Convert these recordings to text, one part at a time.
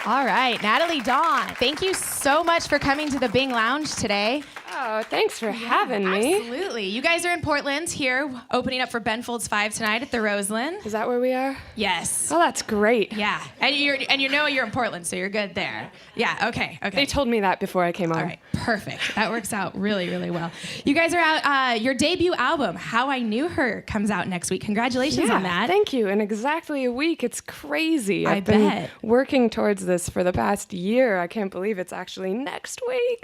All right, Nataly, Dawn, thank you so much for coming to the Bing Lounge today. Oh, thanks for having me. Absolutely. You guys are in Portland here, opening up for Ben Folds 5 tonight at the Roseland. Is that where we are? Yes. Oh, that's great. Yeah, and you know you're in Portland, so you're good there. Yeah, okay. They told me that before I came on. All right, perfect. That works out really, really well. You guys are out, your debut album, How I Knew Her, comes out next week. Congratulations on that. Thank you. In exactly a week. It's crazy. I I've been bet. working towards this for the past year. I can't believe it's actually next week.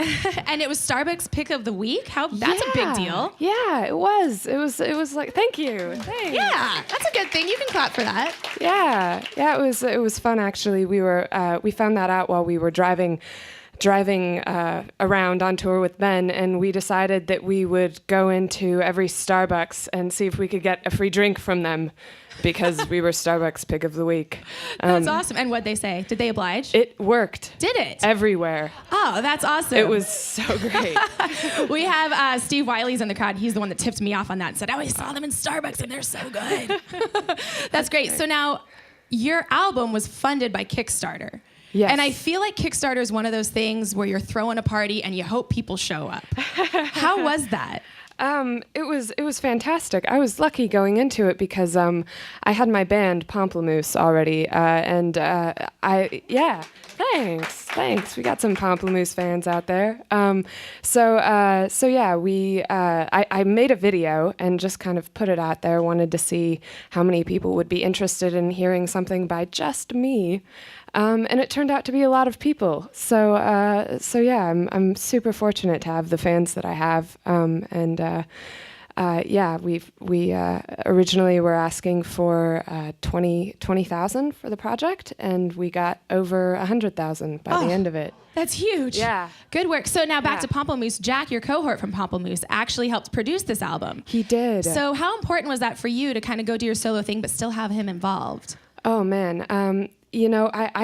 And it was Starbucks Pick of the Week? That's a big deal. Yeah, it was. It was like, thank you. Thanks. Yeah, that's a good thing. You can clap for that. Yeah, it was fun actually. We found that out while we were driving around on tour with Ben, and we decided that we would go into every Starbucks and see if we could get a free drink from them because we were Starbucks Pick of the Week. That's awesome. And what'd they say? Did they oblige? It worked. Did it? Everywhere. Oh, that's awesome. It was so great. We have Steve Wiley's in the crowd. He's the one that tipped me off on that and said, I saw them in Starbucks and they're so good. That's great. So now your album was funded by Kickstarter. Yes. And I feel like Kickstarter is one of those things where you're throwing a party and you hope people show up. How was that? It was fantastic. I was lucky going into it because I had my band Pomplamoose already, thanks. We got some Pomplamoose fans out there. I made a video and just kind of put it out there. Wanted to see how many people would be interested in hearing something by just me. And it turned out to be a lot of people. I'm super fortunate to have the fans that I have. We originally were asking for 20,000 for the project, and we got over 100,000 by the end of it. That's huge. Yeah. Good work. So now back to Pomplamoose. Jack, your cohort from Pomplamoose, actually helped produce this album. He did. So how important was that for you to kind of go do your solo thing but still have him involved? Oh, man. I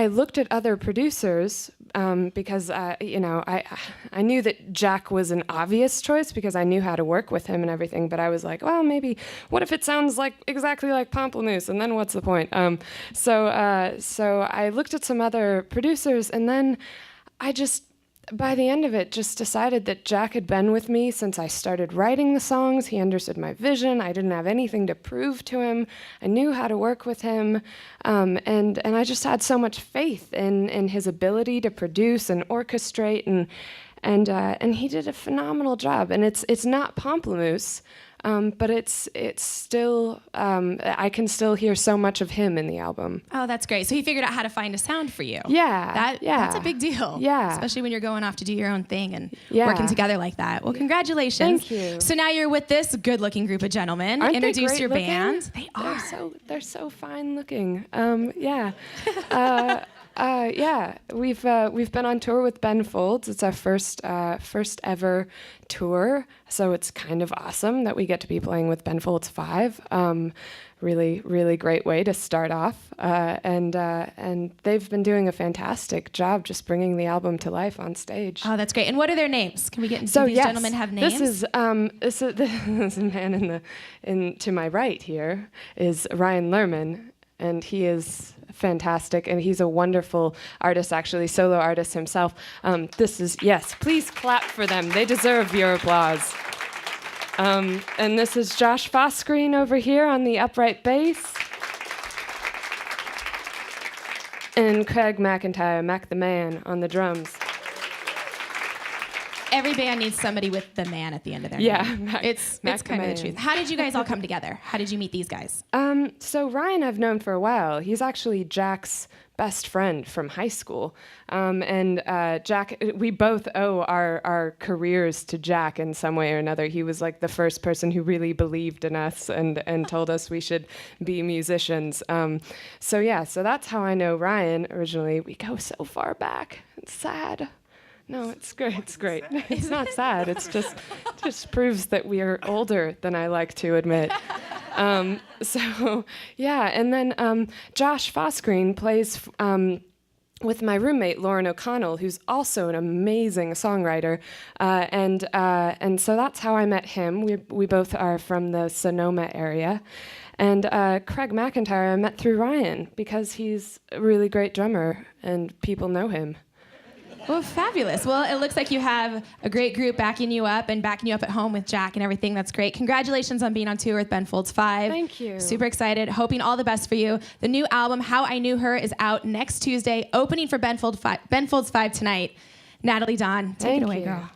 looked at other producers because, I knew that Jack was an obvious choice because I knew how to work with him and everything. But I was like, well, maybe, what if it sounds exactly like Pomplamoose? And then what's the point? So I looked at some other producers, and then by the end of it, just decided that Jack had been with me since I started writing the songs. He understood my vision. I didn't have anything to prove to him. I knew how to work with him. And I just had so much faith in his ability to produce and orchestrate. And he did a phenomenal job. And it's not Pomplamoose, but it's still, I can still hear so much of him in the album. Oh, that's great. So he figured out how to find a sound for you. Yeah. That's a big deal. Yeah. Especially when you're going off to do your own thing and working together like that. Well, congratulations. Thank you. So now you're with this good-looking group of gentlemen. Aren't Introduce they your great band. looking? They are. They're so fine looking. We've been on tour with Ben Folds. It's our first ever tour, so it's kind of awesome that we get to be playing with Ben Folds 5. Really, really great way to start off, and they've been doing a fantastic job just bringing the album to life on stage. Oh, that's great. And what are their names? Can we get into these gentlemen have names? This man to my right here is Ryan Lerman, and he is fantastic, and he's a wonderful artist, actually, solo artist himself. Please clap for them. They deserve your applause. And this is Josh Fosgreen over here on the upright bass. And Craig McIntyre, Mac the Man, on the drums. Every band needs somebody with the man at the end of their name. It's kind of the truth. How did you guys all come together? How did you meet these guys? So Ryan I've known for a while. He's actually Jack's best friend from high school. Jack, we both owe our careers to Jack in some way or another. He was like the first person who really believed in us and told us we should be musicians. So that's how I know Ryan originally. We go so far back. It's sad. No, it's great. It's great. It's not sad. It's just proves that we are older than I like to admit. And then Josh Fosgreen plays with my roommate, Lauren O'Connell, who's also an amazing songwriter. And so that's how I met him. We both are from the Sonoma area. And Craig McIntyre I met through Ryan, because he's a really great drummer and people know him. Well, fabulous. Well, it looks like you have a great group backing you up and backing you up at home with Jack and everything. That's great. Congratulations on being on tour with Ben Folds 5. Thank you. Super excited. Hoping all the best for you. The new album, How I Knew Her, is out next Tuesday, opening for Ben Folds 5 tonight. Nataly Dawn, take it away, girl.